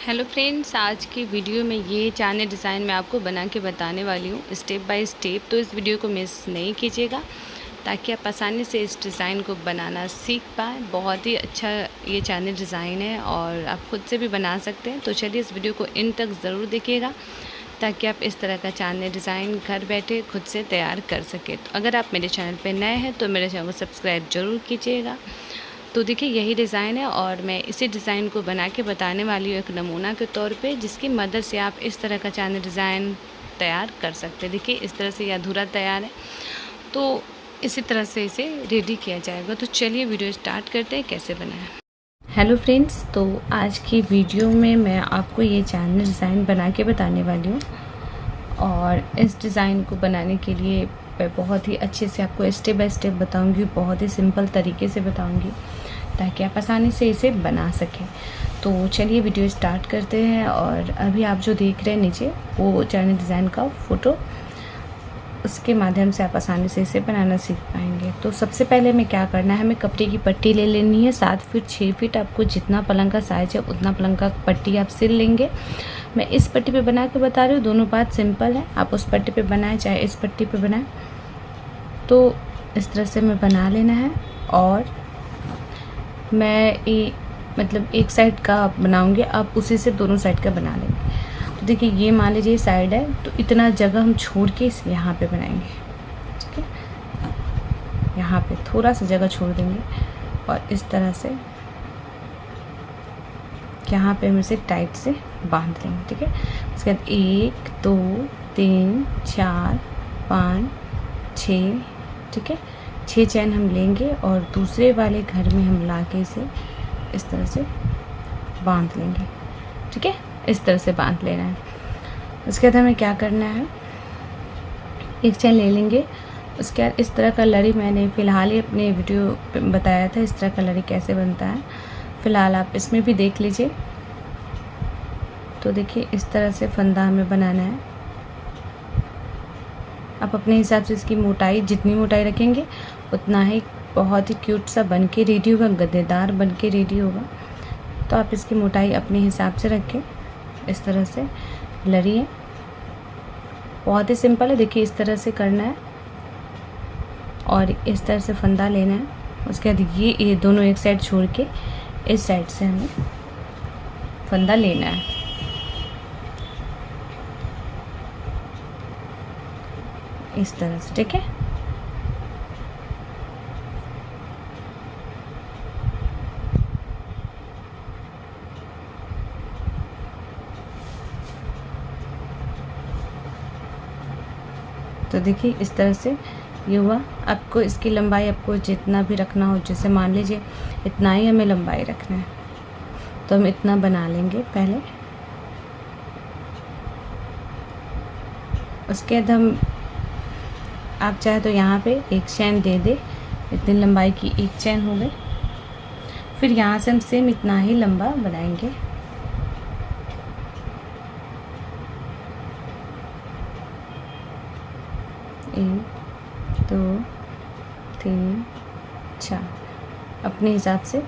Hello friends, आज की video में ये चांदनी डिज़ाइन मैं आपको बना के बताने वाली हूँ स्टेप बाय स्टेप। तो इस वीडियो को मिस नहीं कीजिएगा ताकि आप आसानी से इस डिज़ाइन को बनाना सीख पाएँ। बहुत ही अच्छा ये चांदनी डिज़ाइन है और आप खुद से भी बना सकते हैं। तो चलिए इस वीडियो को इन तक ज़रूर देखिएगा ताकि आप इस तरह का चांदनी डिज़ाइन घर बैठे खुद से तैयार कर सकें। तो अगर आप मेरे चैनल पर नए हैं तो मेरे चैनल को सब्सक्राइब ज़रूर कीजिएगा। तो देखिए यही डिज़ाइन है और मैं इसी डिज़ाइन को बना के बताने वाली हूँ एक नमूना के तौर पे, जिसकी मदद से आप इस तरह का चांदनी डिज़ाइन तैयार कर सकते हैं। देखिए इस तरह से ये अधूरा तैयार है, तो इसी तरह से इसे रेडी किया जाएगा। तो चलिए वीडियो स्टार्ट करते हैं कैसे बनाएं। हेलो फ्रेंड्स, तो आज की वीडियो में मैं आपको ये चांदनी डिज़ाइन बना के बताने वाली हूँ और इस डिज़ाइन को बनाने के लिए मैं बहुत ही अच्छे से आपको स्टेप बाय स्टेप बताऊंगी, बहुत ही सिंपल तरीके से बताऊंगी ताकि आप आसानी से इसे बना सकें। तो चलिए वीडियो स्टार्ट करते हैं। और अभी आप जो देख रहे हैं नीचे वो चांदनी डिज़ाइन का फ़ोटो, उसके माध्यम से आप आसानी से इसे बनाना सीख पाएंगे। तो सबसे पहले हमें क्या करना है, हमें कपड़े की पट्टी ले लेनी है 7 फीट 6 फीट, आपको जितना पलंग का साइज़ है उतना पलंग का पट्टी आप सिल लेंगे। मैं इस पट्टी पे बना के बता रही हूँ, दोनों बात सिंपल है। आप उस पट्टी पे बनाएं चाहे इस पट्टी पे बनाएं, तो इस तरह से हमें बना लेना है। और मैं मतलब एक साइड का बनाऊंगी, आप उसी से दोनों साइड का बना लेंगे। तो देखिए ये मान लीजिए साइड है, तो इतना जगह हम छोड़ के इस यहाँ पे बनाएंगे, ठीक है। यहाँ पे थोड़ा सा जगह छोड़ देंगे और इस तरह से यहाँ पे हम इसे टाइट से बांध लेंगे, ठीक है। उसके बाद 1 2 3 4 5 6, ठीक है, 6 चैन हम लेंगे और दूसरे वाले घर में हम ला के इसे इस तरह से बांध लेंगे, ठीक है। इस तरह से बांध लेना है। उसके बाद हमें क्या करना है, एक चैन ले लेंगे। उसके बाद इस तरह का लड़ी मैंने फ़िलहाल ही अपने वीडियो पे बताया था, इस तरह का लड़ी कैसे बनता है। फ़िलहाल आप इसमें भी देख लीजिए। तो देखिए इस तरह से फंदा हमें बनाना है। आप अपने हिसाब से इसकी मोटाई, जितनी मोटाई रखेंगे उतना ही बहुत ही क्यूट सा बन के रेडी होगा, गद्देदार बन के रेडी होगा। तो आप इसकी मोटाई अपने हिसाब से रखें। इस तरह से लड़ी है, बहुत ही सिंपल है। देखिए इस तरह से करना है और इस तरह से फंदा लेना है। उसके बाद ये दोनों एक साइड छोड़ के इस साइड से हमें फंदा लेना है। इस तरह से, ठीक है। तो देखिए इस तरह से ये हुआ। आपको इसकी लंबाई आपको जितना भी रखना हो, जैसे मान लीजिए इतना ही हमें लंबाई रखना है, तो हम इतना बना लेंगे पहले। उसके बाद हम, आप चाहे तो यहाँ पे एक चैन दे दे, इतनी लंबाई की एक चैन हो गई। फिर यहाँ से हम सेम इतना ही लंबा बनाएंगे। एक 2 3 4 अपने हिसाब से।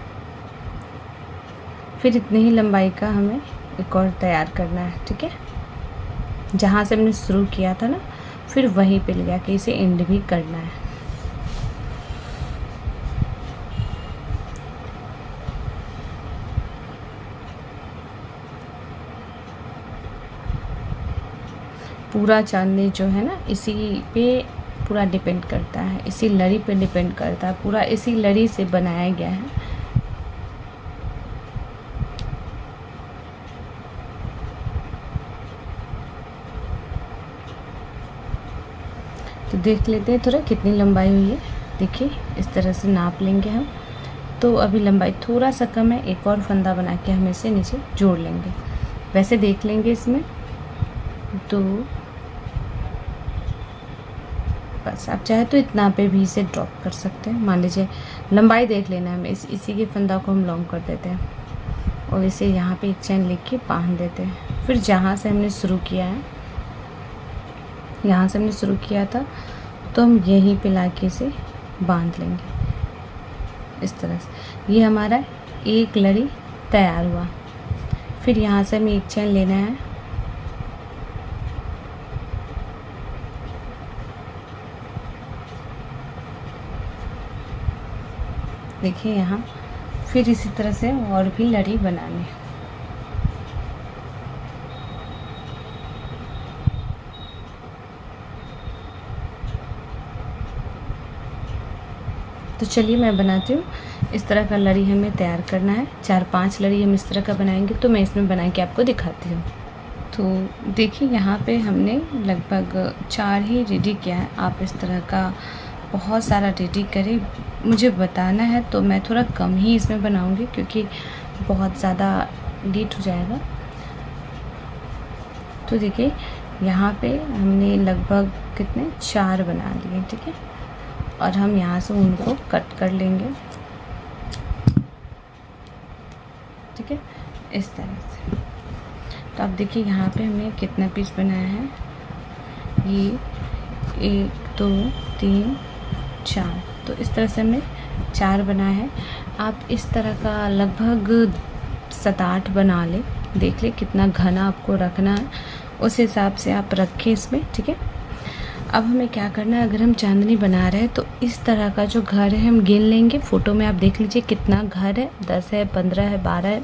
फिर इतनी ही लंबाई का हमें एक और तैयार करना है, ठीक है। जहाँ से हमने शुरू किया था ना, फिर वहीं पे ले जाके इसे एंड भी करना है। पूरा चांदनी जो है ना, इसी पे पूरा डिपेंड करता है, इसी लड़ी पे डिपेंड करता है, पूरा इसी लड़ी से बनाया गया है। तो देख लेते हैं थोड़ा कितनी लंबाई हुई है। देखिए इस तरह से नाप लेंगे हम। तो अभी लंबाई थोड़ा सा कम है, एक और फंदा बना के हम इसे नीचे जोड़ लेंगे। वैसे देख लेंगे इसमें तो बस, आप चाहे तो इतना पे भी इसे ड्रॉप कर सकते हैं। मान लीजिए लंबाई देख लेना है हमें, इसी के फंदा को हम लॉन्ग कर देते हैं और इसे यहाँ पे एक चैन लेके बांध देते हैं। फिर जहाँ से हमने शुरू किया है, यहाँ से हमने शुरू किया था, तो हम यहीं पे लाके इसे बांध लेंगे इस तरह से। ये हमारा एक लड़ी तैयार हुआ। फिर यहाँ से हमें एक चैन लेना है, देखिए यहाँ। फिर इसी तरह से और भी लड़ी बनानी है। तो चलिए मैं बनाती हूँ। इस तरह का लड़ी हमें तैयार करना है, 4-5 लड़ी हम इस तरह का बनाएंगे। तो मैं इसमें बना के आपको दिखाती हूँ। तो देखिए यहाँ पे हमने लगभग 4 ही रेडी किया है। आप इस तरह का बहुत सारा रेडी करें, मुझे बताना है तो मैं थोड़ा कम ही इसमें बनाऊँगी, क्योंकि बहुत ज़्यादा लेट हो जाएगा। तो देखिए यहाँ पे हमने लगभग कितने 4 बना लिए, ठीक है। और हम यहाँ से उनको कट कर लेंगे, ठीक है, इस तरह से। तो आप देखिए यहाँ पे हमने कितना पीस बनाया है, ये 1 2 3 4। तो इस तरह से हमने 4 बनाया है। आप इस तरह का लगभग 7-8 बना लें, देख ले कितना घना आपको रखना है, उस हिसाब से आप रखें इसमें, ठीक है। अब हमें क्या करना है, अगर हम चांदनी बना रहे हैं तो इस तरह का जो घर है हम गिन लेंगे। फ़ोटो में आप देख लीजिए कितना घर है, 10 है, 15 है, 12 है।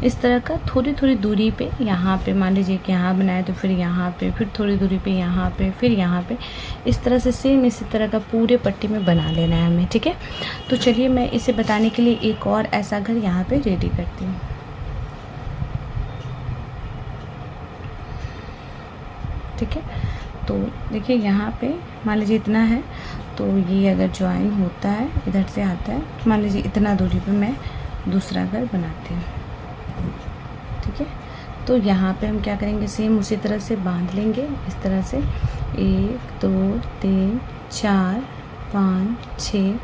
इस तरह का थोड़ी थोड़ी दूरी पे, यहाँ पे मान लीजिए कि यहाँ बनाए तो फिर यहाँ पे, फिर थोड़ी दूरी पे यहाँ पे, फिर यहाँ पे, इस तरह से सेम इसी तरह का पूरे पट्टी में बना लेना है हमें, ठीक है। तो चलिए मैं इसे बताने के लिए एक और ऐसा घर यहाँ पर रेडी करती हूँ। ठीक है, तो देखिए यहाँ पे मान लीजिए इतना है, तो ये अगर ज्वाइन होता है इधर से आता है, मान लीजिए इतना दूरी पे मैं दूसरा घर बनाती हूँ, ठीक है। तो यहाँ पे हम क्या करेंगे, सेम उसी तरह से बांध लेंगे इस तरह से, 1 2 3 4 5 6,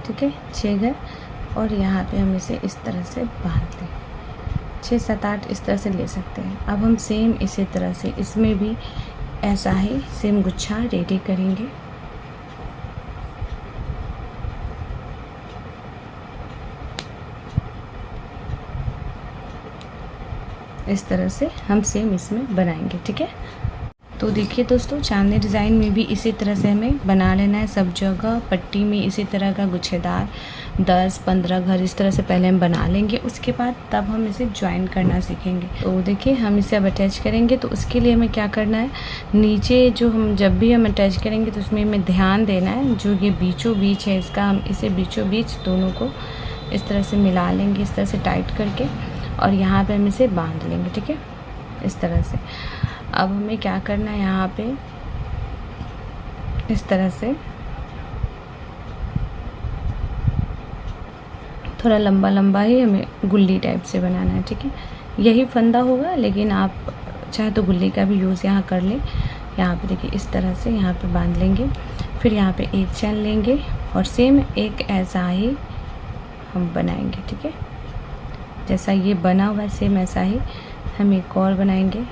ठीक है, 6 घर। और यहाँ पे हम इसे इस तरह से बांध लें, 6 7 8 इस तरह से ले सकते हैं। अब हम सेम इसी तरह से इसमें भी ऐसा ही सेम गुच्छा रेडी करेंगे। इस तरह से हम सेम इसमें बनाएंगे, ठीक है। तो देखिए दोस्तों, चांदनी डिज़ाइन में भी इसी तरह से हमें बना लेना है। सब जगह पट्टी में इसी तरह का गुच्छेदार 10-15 घर इस तरह से पहले हम बना लेंगे। उसके बाद तब हम इसे ज्वाइन करना सीखेंगे। तो देखिए हम इसे अब अटैच करेंगे। तो उसके लिए हमें क्या करना है, नीचे जो हम जब भी हम अटैच करेंगे तो उसमें हमें ध्यान देना है, जो ये बीचों बीच है इसका, हम इसे बीचों बीच दोनों को इस तरह से मिला लेंगे, इस तरह से टाइट करके, और यहाँ पर हम इसे बांध लेंगे, ठीक है, इस तरह से। अब हमें क्या करना है, यहाँ पे इस तरह से थोड़ा लंबा लंबा ही हमें गुल्ली टाइप से बनाना है, ठीक है। यही फंदा होगा, लेकिन आप चाहे तो गुल्ली का भी यूज़ यहाँ कर लें। यहाँ पे देखिए इस तरह से यहाँ पे बांध लेंगे, फिर यहाँ पे एक चैन लेंगे और सेम एक ऐसा ही हम बनाएंगे, ठीक है। जैसा ये बना हुआ है सेम ऐसा ही हम एक और बनाएंगे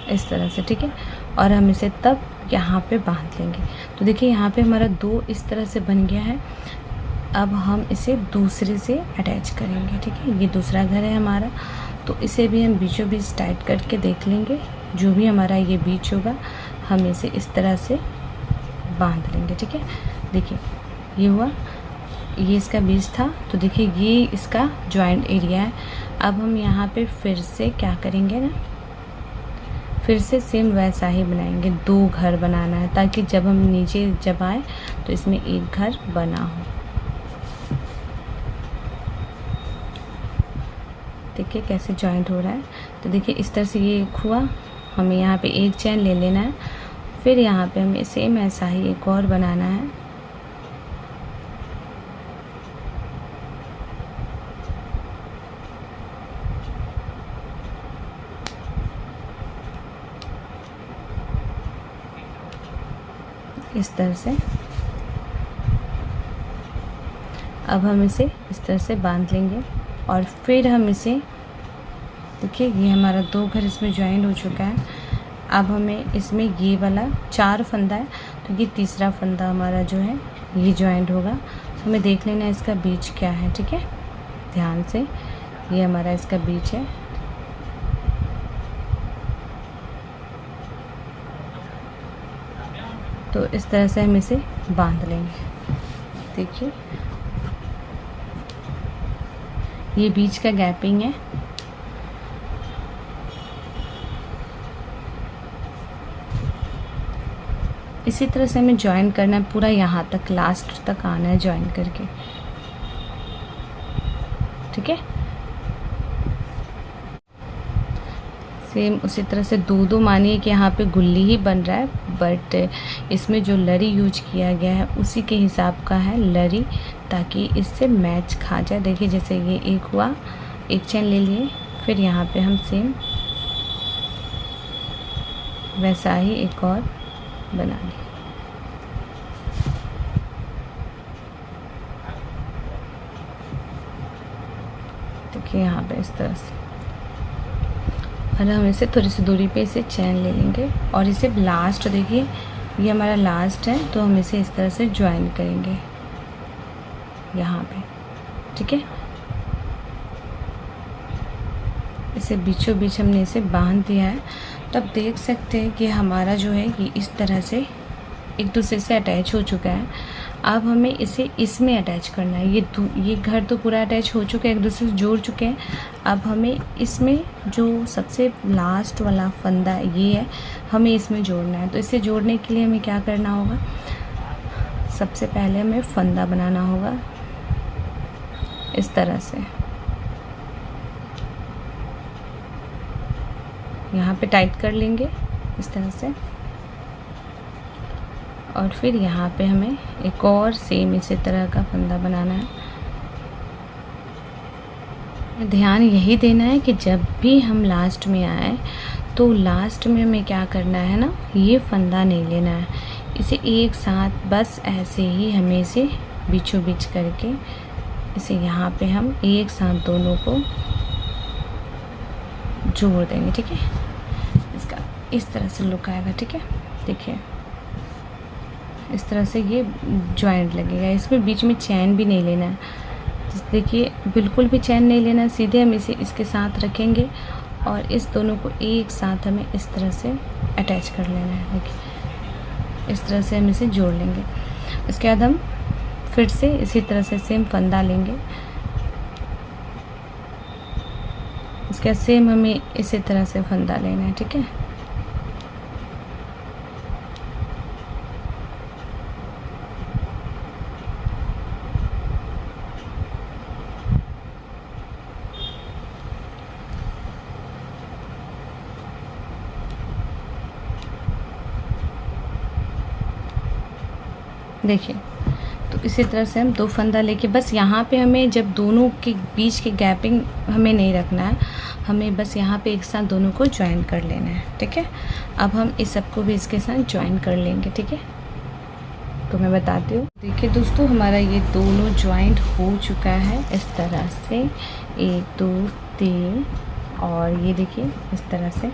इस तरह से, ठीक है। और हम इसे तब यहाँ पे बांध लेंगे। तो देखिए यहाँ पे हमारा 2 इस तरह से बन गया है। अब हम इसे दूसरे से अटैच करेंगे, ठीक है। ये दूसरा घर है हमारा, तो इसे भी हम बीचों बीच टाइट करके देख लेंगे। जो भी हमारा ये बीच होगा हम इसे इस तरह से बांध लेंगे, ठीक है। देखिए ये हुआ, ये इसका बीच था। तो देखिए ये इसका जॉइंट एरिया है। अब हम यहाँ पे फिर से क्या करेंगे ना, फिर से सेम वैसा ही बनाएंगे। 2 घर बनाना है, ताकि जब हम नीचे जब आए तो इसमें एक घर बना हो। देखिए कैसे जॉइंट हो रहा है। तो देखिए इस तरह से ये हुआ। हमें यहाँ पे एक चैन ले लेना है, फिर यहाँ पे हमें सेम ऐसा ही एक और बनाना है। इस तरह से अब हम इसे इस तरह से बांध लेंगे और फिर हम इसे, देखिए ये हमारा 2 घर इसमें ज्वाइन हो चुका है। अब हमें इसमें ये वाला 4 फंदा है, तो ये तीसरा फंदा हमारा जो है ये ज्वाइंट होगा। हमें देख लेना है इसका बीच क्या है, ठीक है, ध्यान से। ये हमारा इसका बीच है। तो इस तरह से हम इसे बांध लेंगे। देखिए ये बीच का गैपिंग है। इसी तरह से हमें जॉइन करना है पूरा, यहाँ तक लास्ट तक आना है जॉइन करके, ठीक है। सेम उसी तरह से दो मानिए कि यहाँ पे गुल्ली ही बन रहा है, बट इसमें जो लरी यूज किया गया है उसी के हिसाब का है लरी, ताकि इससे मैच खा जाए। देखिए जैसे ये एक हुआ, एक चैन ले लिए, फिर यहाँ पे हम सेम वैसा ही एक और बना लिए। देखिए यहाँ पे इस तरह से, और हम इसे थोड़ी सी दूरी पे इसे चैन ले लेंगे और इसे लास्ट, देखिए ये हमारा लास्ट है, तो हम इसे इस तरह से ज्वाइन करेंगे यहाँ पे, ठीक है। इसे बीचों बीच हमने इसे बांध दिया है। तब देख सकते हैं कि हमारा जो है ये इस तरह से एक दूसरे से अटैच हो चुका है। अब हमें इसे इसमें अटैच करना है। ये घर तो पूरा अटैच हो चुका है, एक दूसरे से जोड़ चुके हैं। अब हमें इसमें जो सबसे लास्ट वाला फंदा ये है, हमें इसमें जोड़ना है। तो इसे जोड़ने के लिए हमें क्या करना होगा, सबसे पहले हमें फंदा बनाना होगा इस तरह से। यहाँ पे टाइट कर लेंगे इस तरह से, और फिर यहाँ पे हमें एक और सेम इसी तरह का फंदा बनाना है। ध्यान यही देना है कि जब भी हम लास्ट में आए तो लास्ट में हमें क्या करना है ना, ये फंदा नहीं लेना है, इसे एक साथ बस ऐसे ही हमें इसे बीचों बीच करके इसे यहाँ पे हम एक साथ दोनों को जोड़ देंगे, ठीक है। इसका इस तरह से लुक आएगा, ठीक है। देखिए इस तरह से ये जॉइंट लगेगा। इसमें बीच में चैन भी नहीं लेना है, देखिए बिल्कुल भी चैन नहीं लेना, सीधे हम इसे इसके साथ रखेंगे और इस दोनों को एक साथ हमें इस तरह से अटैच कर लेना है। देखिए इस तरह से हम इसे जोड़ लेंगे। उसके बाद हम फिर से इसी तरह से सेम फंदा लेंगे। उसके बाद सेम हमें इसी तरह से फंदा लेना है, ठीक है। देखिए तो इसी तरह से हम दो फंदा लेके बस यहाँ पे हमें जब दोनों के बीच की गैपिंग हमें नहीं रखना है, हमें बस यहाँ पे एक साथ दोनों को ज्वाइन कर लेना है, ठीक है। अब हम इस सबको भी इसके साथ ज्वाइन कर लेंगे, ठीक है। तो मैं बताती हूँ, देखिए दोस्तों हमारा ये दोनों ज्वाइंट हो चुका है इस तरह से, 1 2 3, और ये देखिए इस तरह से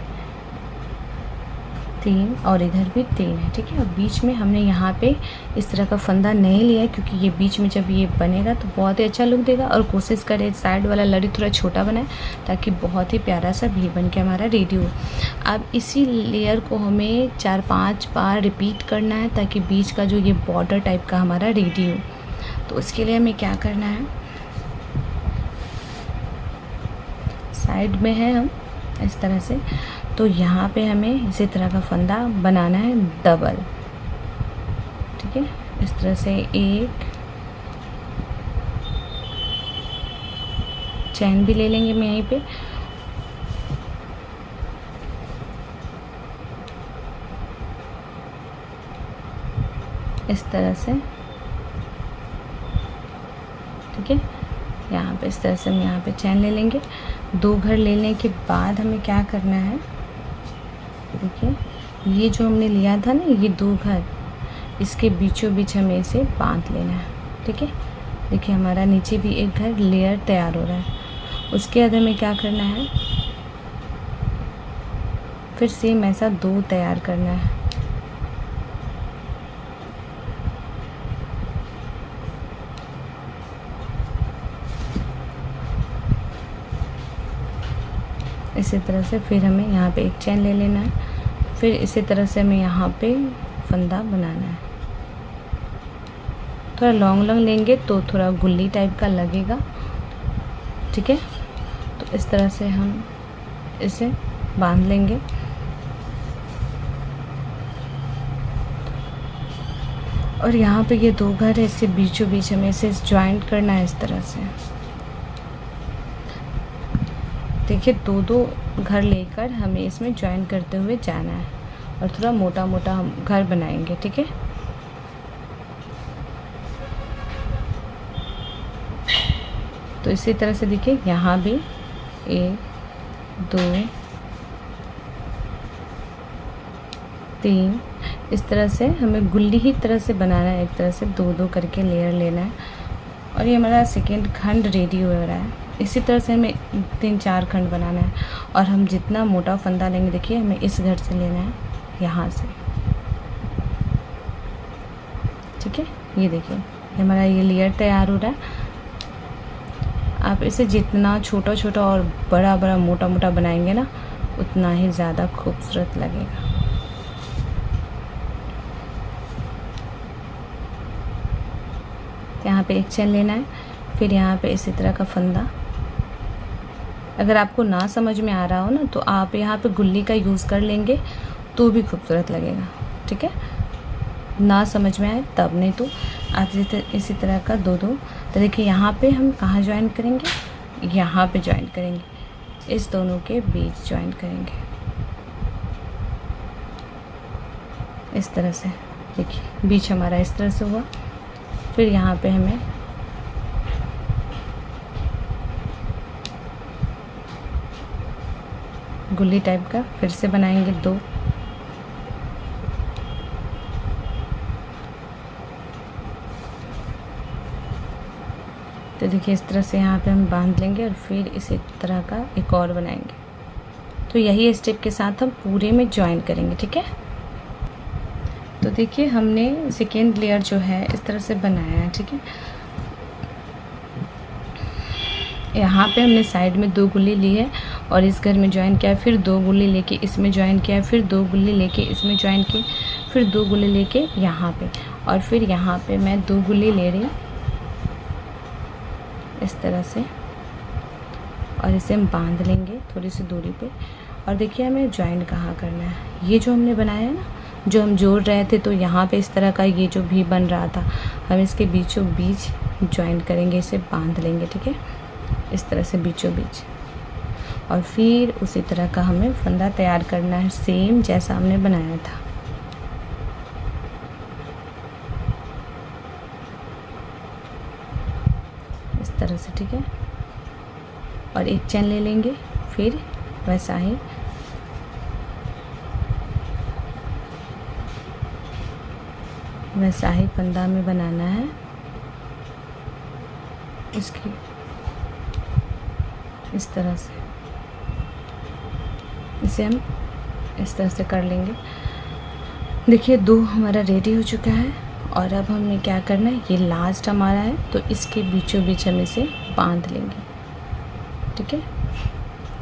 3, और इधर भी 3 है, ठीक है। और बीच में हमने यहाँ पे इस तरह का फंदा नहीं लिया है, क्योंकि ये बीच में जब ये बनेगा तो बहुत ही अच्छा लुक देगा। और कोशिश करें साइड वाला लड़ी थोड़ा छोटा बनाए, ताकि बहुत ही प्यारा सा भी बन के हमारा रेडी हो। अब इसी लेयर को हमें 4-5 बार रिपीट करना है, ताकि बीच का जो ये बॉर्डर टाइप का हमारा रेडी हो। तो उसके लिए हमें क्या करना है, साइड में है हम इस तरह से, तो यहाँ पे हमें इसी तरह का फंदा बनाना है डबल, ठीक है। इस तरह से एक चैन भी ले लेंगे हम यहीं पे, इस तरह से, ठीक है। यहाँ पे इस तरह से हम यहाँ पे चैन ले लेंगे। 2 घर लेने के बाद हमें क्या करना है, देखिए ये जो हमने लिया था ना, ये 2 घर, इसके बीचों बीच हमें इसे बांध लेना है, ठीक है। देखिए हमारा नीचे भी एक घर लेयर तैयार हो रहा है। उसके बाद हमें क्या करना है, फिर सेम ऐसा 2 तैयार करना है, इसी तरह से फिर हमें यहाँ पे एक चेन ले लेना है, फिर इसी तरह से हमें यहाँ पे फंदा बनाना है। थोड़ा लॉन्ग लेंगे तो थोड़ा गुल्ली टाइप का लगेगा, ठीक है। तो इस तरह से हम इसे बांध लेंगे। और यहाँ पे ये 2 घर है, इससे बीचों बीच हमें इसे जॉइंट करना है इस तरह से। देखिए 2-2 घर लेकर हमें इसमें जॉइन करते हुए जाना है और थोड़ा मोटा मोटा हम घर बनाएंगे, ठीक है। तो इसी तरह से देखिए यहाँ भी 1 2 3 इस तरह से हमें गुल्ली ही तरह से बनाना है, एक तरह से 2-2 करके लेयर लेना है। और ये हमारा सेकेंड खंड रेडी हो रहा है। इसी तरह से हमें 3-4 खंड बनाना है। और हम जितना मोटा फंदा लेंगे, देखिए हमें इस घर से लेना है, यहाँ से, ठीक है। ये देखिए हमारा ये लेयर तैयार हो रहा है। आप इसे जितना छोटा छोटा और बड़ा बड़ा मोटा मोटा बनाएंगे ना, उतना ही ज़्यादा खूबसूरत लगेगा। यहाँ पे एक चेन लेना है, फिर यहाँ पे इसी तरह का फंदा। अगर आपको ना समझ में आ रहा हो ना, तो आप यहाँ पे गुल्ली का यूज़ कर लेंगे तो भी खूबसूरत लगेगा, ठीक है। ना समझ में आए तब, नहीं तो आप इसी तरह का 2-2। तो देखिए यहाँ पे हम कहाँ ज्वाइन करेंगे, यहाँ पे ज्वाइन करेंगे, इस दोनों के बीच ज्वाइन करेंगे इस तरह से। देखिए बीच हमारा इस तरह से हुआ। फिर यहाँ पे हमें गुल्ली टाइप का फिर से बनाएंगे 2। तो देखिए इस तरह से यहाँ पे हम बांध लेंगे और फिर इसी तरह का एक और बनाएंगे। तो यही स्टेप के साथ हम पूरे में ज्वाइन करेंगे, ठीक है। तो देखिए हमने सेकेंड लेयर जो है इस तरह से बनाया है, ठीक है। यहाँ पे हमने साइड में 2 गुल्ली ली है और इस घर में ज्वाइन किया, फिर 2 गुल्ली लेके इसमें ज्वाइन किया, फिर 2 गुल्ली लेके इसमें ज्वाइन की, फिर 2 गुल्ली लेके यहाँ पे, और फिर यहाँ पे मैं 2 गुल्ली ले रही इस तरह से, और इसे हम बांध लेंगे थोड़ी सी दूरी पे। और देखिए हमें ज्वाइन कहाँ करना है। ये जो हमने बनाया है ना, जो हम जोड़ रहे थे, तो यहाँ पे इस तरह का ये जो भी बन रहा था, हम इसके बीचों बीच ज्वाइन करेंगे, इसे बांध लेंगे, ठीक है, इस तरह से बीचों बीच। और फिर उसी तरह का हमें फंदा तैयार करना है, सेम जैसा हमने बनाया था। इस तरह से, ठीक है। और एक चेन ले लेंगे, फिर वैसा ही फंदा हमें बनाना है इसकी, इस तरह से। इसे हम इस तरह से कर लेंगे। देखिए 2 हमारा रेडी हो चुका है। और अब हमें क्या करना है, ये लास्ट हमारा है, तो इसके बीचों बीच हम इसे बांध लेंगे, ठीक है,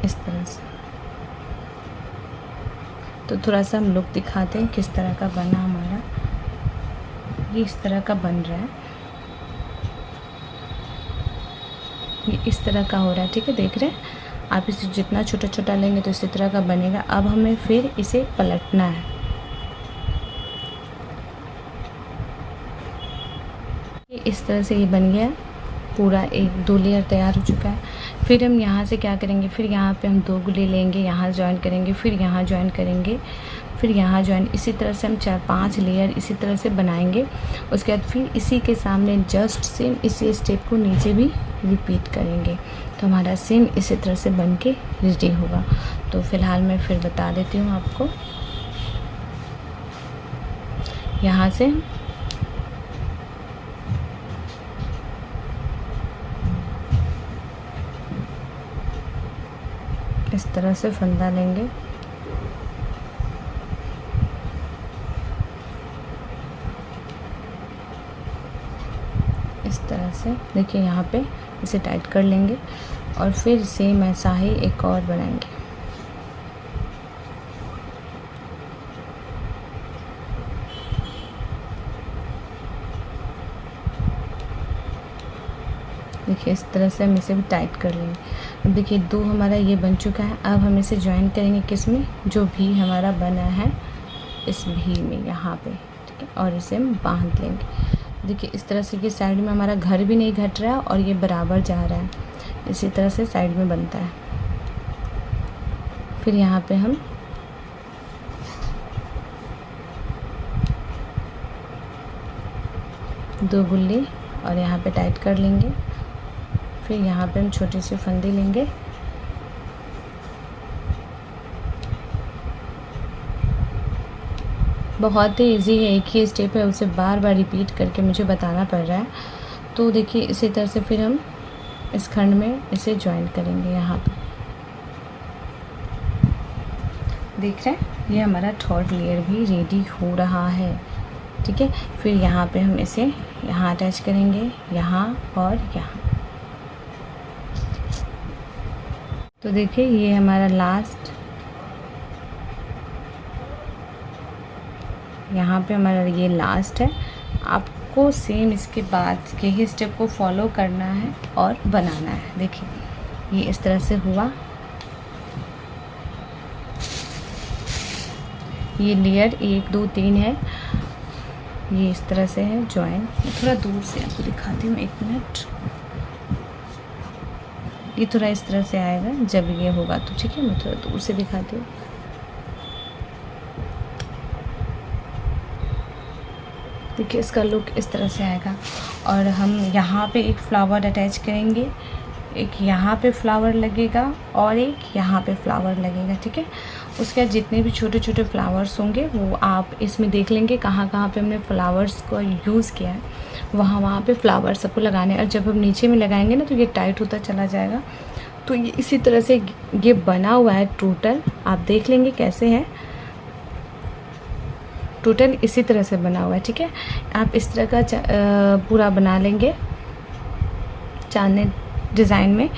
इस तरह से। तो थोड़ा सा हम लुक दिखाते हैं किस तरह का बना हमारा। ये इस तरह का बन रहा है, ये इस तरह का हो रहा है, ठीक है, देख रहे हैं आप। इसे जितना छोटा छोटा लेंगे तो इसी तरह का बनेगा। अब हमें फिर इसे पलटना है। ये इस तरह से ये बन गया पूरा, 1-2 लेयर तैयार हो चुका है। फिर हम यहाँ से क्या करेंगे, फिर यहाँ पे हम 2 गुल्ली लेंगे, यहाँ ज्वाइन करेंगे, फिर यहाँ ज्वाइन करेंगे, फिर यहाँ ज्वाइन। इसी तरह से हम 4-5 लेयर इसी तरह से बनाएंगे। उसके बाद फिर इसी के सामने जस्ट सेम इसी स्टेप को नीचे भी रिपीट करेंगे, तो हमारा सेम इसी तरह से बन के रेडी होगा। तो फ़िलहाल मैं फिर बता देती हूँ आपको। यहाँ से इस तरह से फंदा लेंगे, इस तरह से। देखिए यहाँ पे इसे टाइट कर लेंगे और फिर सेम ऐसा ही एक और बनाएंगे। देखिए इस तरह से हम इसे भी टाइट कर लेंगे। अब देखिए 2 हमारा ये बन चुका है। अब हम इसे ज्वाइन करेंगे किस में, जो भी हमारा बना है इस भी में, यहाँ पे, ठीक है। और इसे हम बांध लेंगे। देखिए इस तरह से ये साइड में हमारा घर भी नहीं घट रहा है और ये बराबर जा रहा है। इसी तरह से साइड में बनता है। फिर यहाँ पे हम दो गुल्ली और यहाँ पे टाइट कर लेंगे। फिर यहाँ पे हम छोटी सी फंदी लेंगे। बहुत ही इजी है, एक ही स्टेप है, उसे बार बार रिपीट करके मुझे बताना पड़ रहा है। तो देखिए इसी तरह से फिर हम इस खंड में इसे ज्वाइन करेंगे। यहाँ पे देख रहे हैं ये हमारा थर्ड लेयर भी रेडी हो रहा है, ठीक है। फिर यहाँ पे हम इसे यहाँ अटैच करेंगे, यहाँ और यहाँ। तो देखिए ये हमारा लास्ट, यहाँ पे हमारा ये लास्ट है। आपको सेम इसके बाद यही स्टेप को फॉलो करना है और बनाना है। देखिए ये इस तरह से हुआ। ये लेयर 1 2 3 है, ये इस तरह से है ज्वाइन। थोड़ा दूर से आपको दिखाती हूँ, 1 मिनट। ये थोड़ा इस तरह से आएगा जब ये होगा तो, ठीक है। मैं थोड़ा दूर से दिखाती हूँ। देखिए इसका लुक इस तरह से आएगा। और हम यहाँ पे एक फ्लावर अटैच करेंगे, एक यहाँ पे फ्लावर लगेगा और एक यहाँ पे फ्लावर लगेगा, ठीक है। उसके बाद जितने भी छोटे छोटे फ्लावर्स होंगे वो आप इसमें देख लेंगे कहाँ कहाँ पे हमने फ्लावर्स को यूज़ किया है, वहाँ पे फ्लावर्स सबको लगाने। और जब हम नीचे में लगाएंगे ना तो ये टाइट होता चला जाएगा। तो ये इसी तरह से ये बना हुआ है टोटल, आप देख लेंगे कैसे है। टोटल इसी तरह से बना हुआ है, ठीक है। आप इस तरह का पूरा बना लेंगे चांदनी डिज़ाइन में।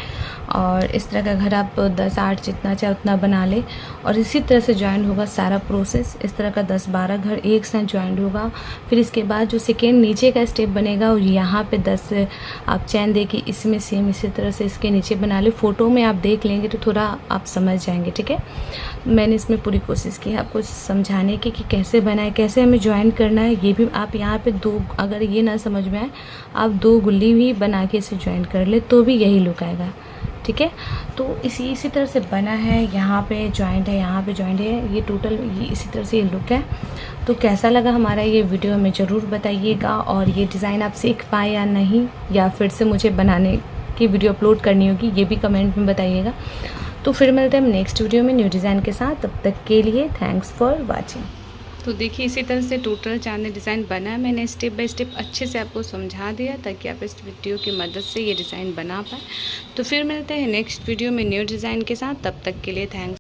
और इस तरह का घर आप 10 8 जितना चाहे उतना बना ले। और इसी तरह से ज्वाइन होगा सारा प्रोसेस। इस तरह का 10 12 घर एक साथ ज्वाइन होगा। फिर इसके बाद जो सेकेंड नीचे का स्टेप बनेगा और यहाँ पे 10 आप चैन दे के इसमें सेम इसी तरह से इसके नीचे बना ले। फ़ोटो में आप देख लेंगे तो थोड़ा आप समझ जाएंगे, ठीक है। मैंने इसमें पूरी कोशिश की है आपको समझाने की कि कैसे बनाए, कैसे हमें ज्वाइन करना है। ये भी आप यहाँ पे 2, अगर ये ना समझ में आए आप 2 गुल्ली भी बना के इसे ज्वाइन कर ले तो भी यही लुक आएगा, ठीक है। तो इसी तरह से बना है। यहाँ पे जॉइंट है, यहाँ पे जॉइंट है, ये टोटल ये इसी तरह से ये लुक है। तो कैसा लगा हमारा ये वीडियो हमें ज़रूर बताइएगा। और ये डिज़ाइन आप सीख पाए या नहीं, या फिर से मुझे बनाने की वीडियो अपलोड करनी होगी, ये भी कमेंट में बताइएगा। तो फिर मिलते हैं हम नेक्स्ट वीडियो में न्यू डिज़ाइन के साथ। तब तक के लिए थैंक्स फॉर वॉचिंग। तो देखिए इसी तरह से टोटल चांदनी डिज़ाइन बना है। मैंने स्टेप बाय स्टेप अच्छे से आपको समझा दिया ताकि आप इस वीडियो की मदद से ये डिज़ाइन बना पाए। तो फिर मिलते हैं नेक्स्ट वीडियो में न्यू डिज़ाइन के साथ। तब तक के लिए थैंक्स।